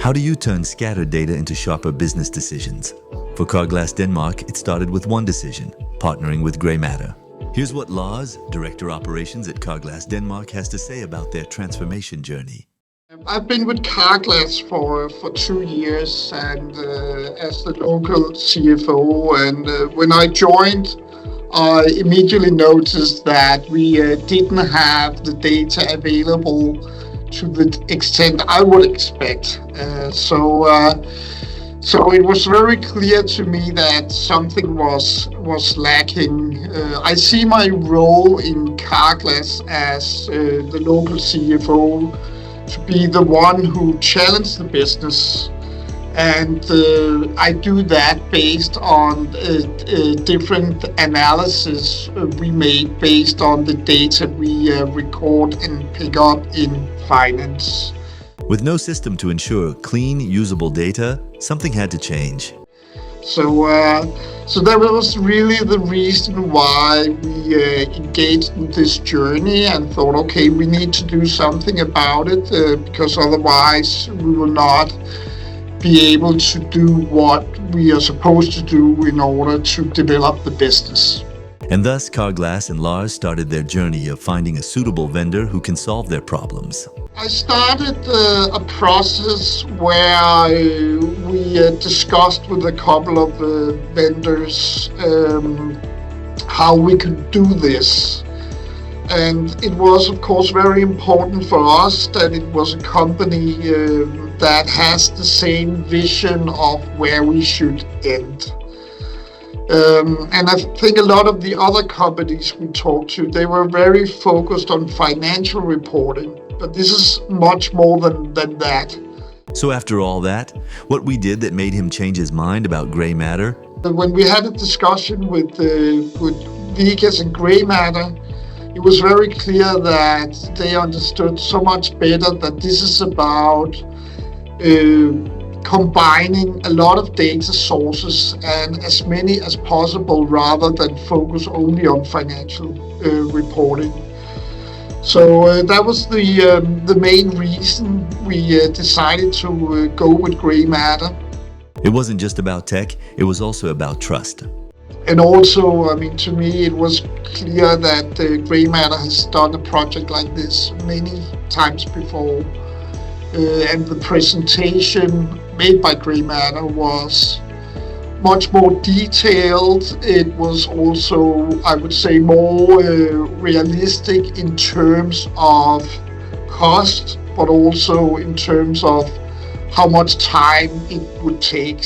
How do you turn scattered data into sharper business decisions? For Carglass Denmark, it started with one decision, partnering with GrayMatter. Here's what Lars, Director Operations at Carglass Denmark, has to say about their transformation journey. I've been with Carglass for 2 years and as the local CFO, and when I joined, I immediately noticed that we didn't have the data available to the extent I would expect. So it was very clear to me that something was lacking. I see my role in Carglass as the local CFO to be the one who challenged the business, and I do that based on different analysis we made based on the data we record and pick up in finance. With no system to ensure clean, usable data, something had to change. So that was really the reason why we engaged in this journey and thought, okay, we need to do something about it because otherwise we will not be able to do what we are supposed to do in order to develop the business. And thus, Carglass and Lars started their journey of finding a suitable vendor who can solve their problems. I started a process where we discussed with a couple of vendors how we could do this. And it was, of course, very important for us that it was a company that has the same vision of where we should end. And I think a lot of the other companies we talked to, they were very focused on financial reporting, but this is much more than that. So after all that, what we did that made him change his mind about GrayMatter? When we had a discussion with Vikas and GrayMatter, it was very clear that they understood so much better that this is about combining a lot of data sources and as many as possible rather than focus only on financial reporting. So that was the main reason we decided to go with GrayMatter. It wasn't just about tech, it was also about trust. And also, I mean, to me, it was clear that GrayMatter has done a project like this many times before. And the presentation made by GrayMatter was much more detailed. It was also, I would say, more realistic in terms of cost, but also in terms of how much time it would take.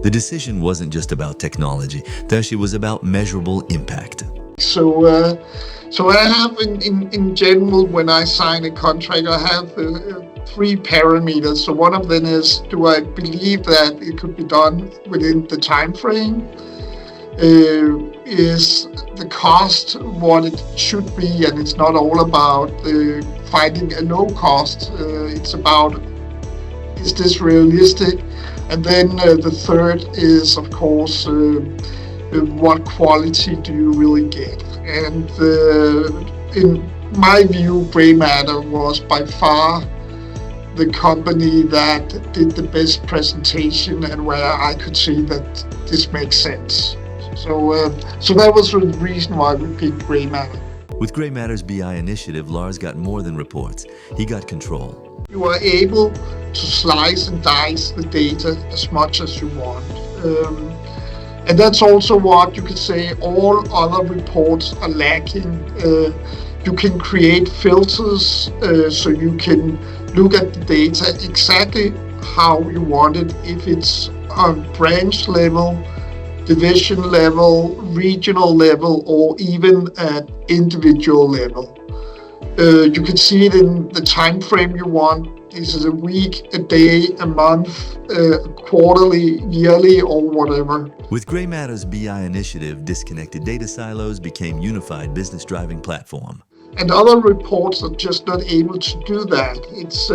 The decision wasn't just about technology, thus it was about measurable impact. So I have in general, when I sign a contract, I have 3 parameters. So one of them is, do I believe that it could be done within the time frame? Is the cost what it should be? And it's not all about finding a low cost. It's about, is this realistic? And then the third is, of course, what quality do you really get? And in my view, GrayMatter was by far the company that did the best presentation and where I could see that this makes sense. So that was the reason why we picked GrayMatter. With GrayMatter's BI initiative, Lars got more than reports. He got control. You are able to slice and dice the data as much as you want. And that's also what you could say all other reports are lacking. You can create filters so you can look at the data exactly how you want it, if it's on branch level, division level, regional level, or even at individual level. You can see it in the time frame you want. Is it a week, a day, a month, quarterly, yearly, or whatever? With GrayMatter's BI initiative, disconnected data silos became unified business driving platform. And other reports are just not able to do that. It's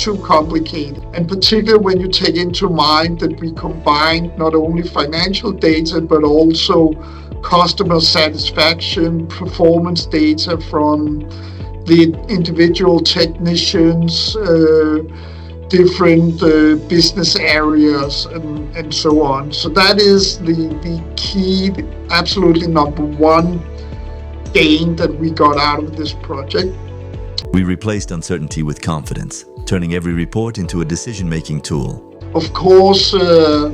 too complicated. And particularly when you take into mind that we combined not only financial data, but also customer satisfaction, performance data from the individual technicians, different business areas and so on. So that is the key, absolutely number one gain that we got out of this project. We replaced uncertainty with confidence, turning every report into a decision-making tool. Of course, the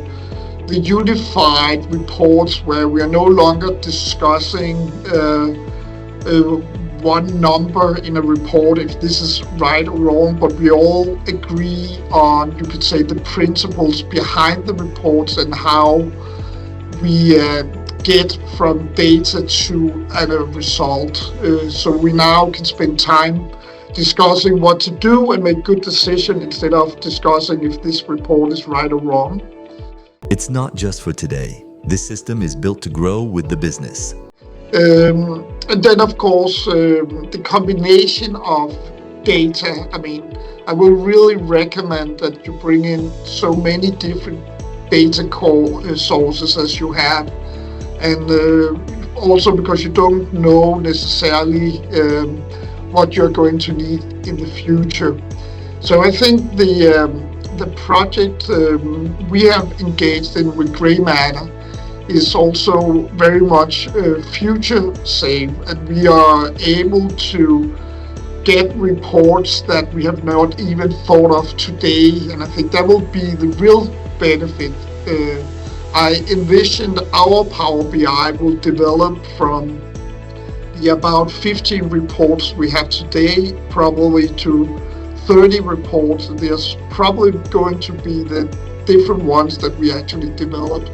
unified reports where we are no longer discussing one number in a report, if this is right or wrong, but we all agree on, you could say, the principles behind the reports and how we get from data to a result. So we now can spend time discussing what to do and make good decisions instead of discussing if this report is right or wrong. It's not just for today. This system is built to grow with the business. And then, of course, the combination of data. I mean, I will really recommend that you bring in so many different data core sources as you have. And also because you don't know necessarily what you're going to need in the future. So I think the project we have engaged in with GrayMatter is also very much future safe, and we are able to get reports that we have not even thought of today, and I think that will be the real benefit. I envisioned our Power BI will develop from the about 15 reports we have today, probably to 30 reports. There's probably going to be the different ones that we actually develop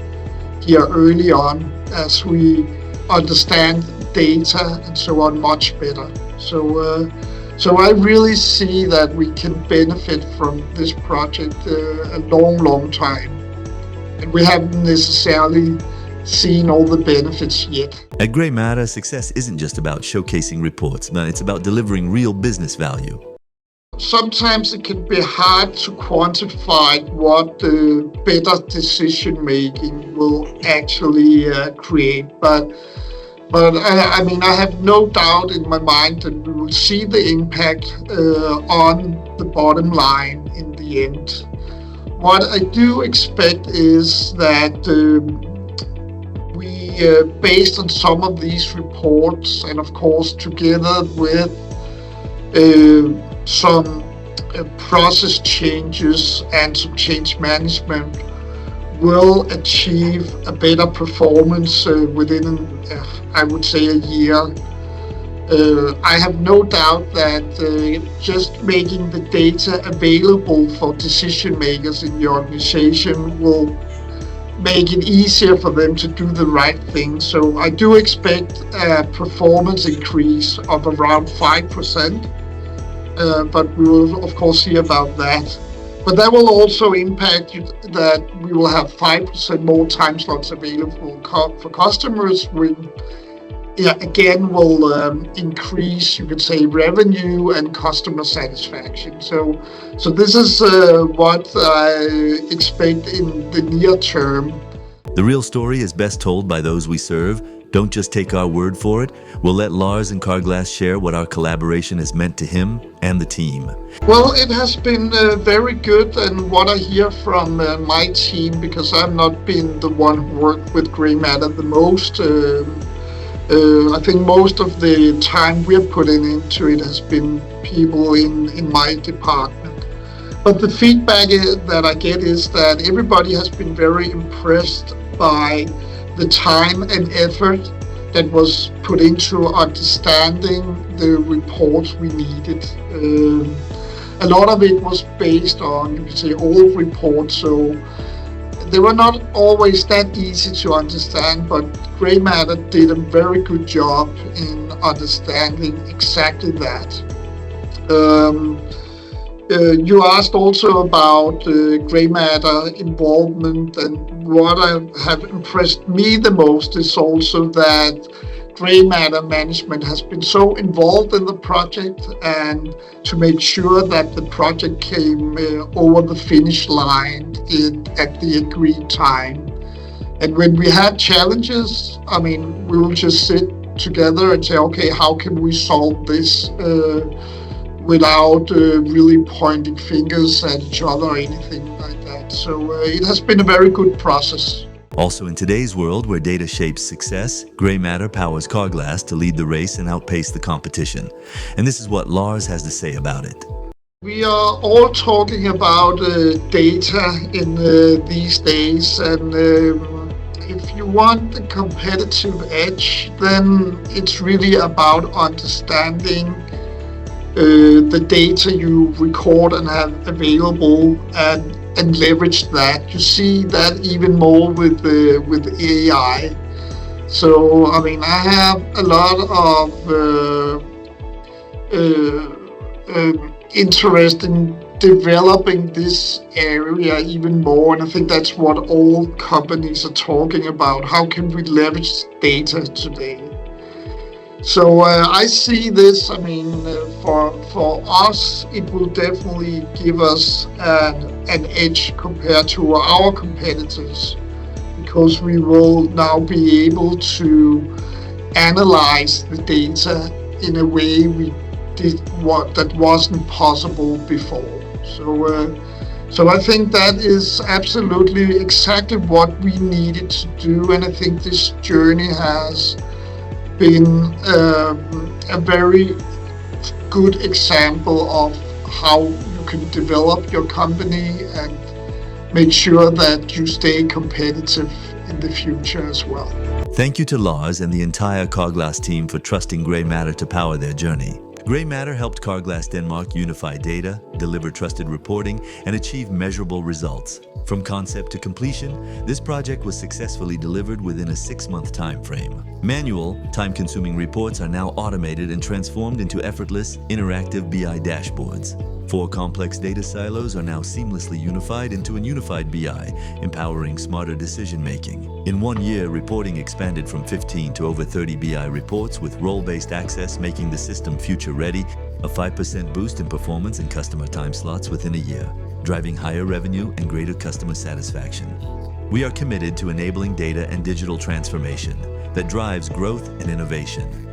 here early on as we understand data and so on much better. So I really see that we can benefit from this project a long time. And we haven't necessarily seen all the benefits yet. At GrayMatter, success isn't just about showcasing reports, but it's about delivering real business value. Sometimes it can be hard to quantify what better decision making will actually create, but I mean, I have no doubt in my mind that we will see the impact on the bottom line in the end. What I do expect is that we, based on some of these reports, and of course together with some process changes and some change management, will achieve a better performance within, I would say, a year. I have no doubt that just making the data available for decision makers in the organization will make it easier for them to do the right thing. So I do expect a performance increase of around 5%, but we will of course see about that. But that will also impact that we will have 5% more time slots available for customers, which again will increase, you could say, revenue and customer satisfaction. So this is what I expect in the near term. The real story is best told by those we serve. Don't just take our word for it. We'll let Lars and Carglass share what our collaboration has meant to him and the team. Well, it has been very good, and what I hear from my team, because I've not been the one who worked with GrayMatter the most, I think most of the time we're putting into it has been people in my department. But the feedback that I get is that everybody has been very impressed by the time and effort that was put into understanding the reports we needed. A lot of it was based on, you could say, old reports, so they were not always that easy to understand, but GrayMatter did a very good job in understanding exactly that. You asked also about GrayMatter involvement, and what have impressed me the most is also that GrayMatter management has been so involved in the project and to make sure that the project came over the finish line at the agreed time. And when we had challenges, I mean, we will just sit together and say, okay, how can we solve this? without really pointing fingers at each other or anything like that. So it has been a very good process. Also in today's world where data shapes success, GrayMatter powers Carglass to lead the race and outpace the competition. And this is what Lars has to say about it. We are all talking about data in these days, and if you want the competitive edge, then it's really about understanding the data you record and have available and leverage that. You see that even more with AI. So I mean, I have a lot of interest in developing this area even more, and I think that's what all companies are talking about. How can we leverage data today? So I see this, I mean, for us, it will definitely give us an edge compared to our competitors, because we will now be able to analyze the data in a way we did that wasn't possible before. So I think that is absolutely exactly what we needed to do, and I think this journey has been a very good example of how you can develop your company and make sure that you stay competitive in the future as well. Thank you to Lars and the entire Carglass team for trusting GrayMatter to power their journey. GrayMatter helped Carglass Denmark unify data, deliver trusted reporting, and achieve measurable results. From concept to completion, this project was successfully delivered within a 6-month time frame. Manual, time-consuming reports are now automated and transformed into effortless, interactive BI dashboards. 4 complex data silos are now seamlessly unified into a unified BI, empowering smarter decision-making. In 1 year, reporting expanded from 15 to over 30 BI reports, with role-based access making the system future-ready, a 5% boost in performance and customer time slots within a year, driving higher revenue and greater customer satisfaction. We are committed to enabling data and digital transformation that drives growth and innovation.